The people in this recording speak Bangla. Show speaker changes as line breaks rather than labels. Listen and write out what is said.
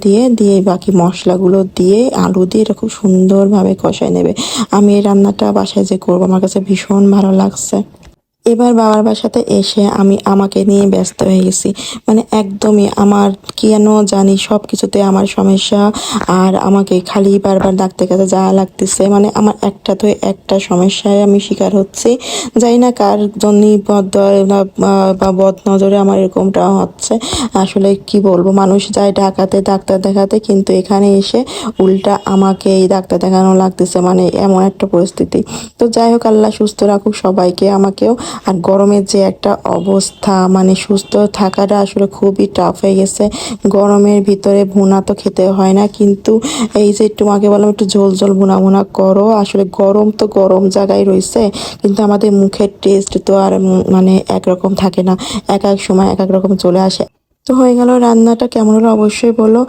দিয়ে দিয়ে বাকি মশলাগুলো দিয়ে আলু দিয়ে এটা খুব সুন্দরভাবে কষায় নেবে। আমি এই রান্নাটা বাসায় যে করবো আমার কাছে ভীষণ ভালো লাগছে। এবার বাবার বাসাতে এসে আমি আমাকে নিয়ে ব্যস্ত হয়ে গেছি। মানে একদমই আমার কেন জানি সব কিছুতে আমার সমস্যা। আর আমাকে খালি বারবার ডাক্তার কাছে যাওয়া লাগতেছে। মানে আমার একটা তো একটা সমস্যায় আমি শিকার হচ্ছি। জানি না কার জন্যই বা বদ নজরে আমার এরকমটা হচ্ছে। আসলে কি বলবো, মানুষ যায় ঢাকাতে ডাক্তার দেখাতে, কিন্তু এখানে এসে উল্টা আমাকে এই ডাক্তার দেখানো লাগতেছে। মানে এমন একটা পরিস্থিতি। তো যাই হোক, আল্লাহ সুস্থ রাখুক সবাইকে, আমাকেও। আর গরমের যে একটা অবস্থা, মানে সুস্থ থাকাটা আসলে খুবই টাফ হয়ে গেছে। গরমের ভিতরে ভুনা তো খেতে হয় না, কিন্তু এই যে একটু আগে বললাম একটু ঝোল ঝোল ভুনা ভুনা করো, আসলে গরম তো গরম জায়গায় রয়েছে, কিন্তু আমাদের মুখের টেস্ট তো আর মানে একরকম থাকে না, এক এক সময় এক এক রকম চলে আসে। তো হয়ে গেল রান্নাটা, কেমন হলো অবশ্যই বলো।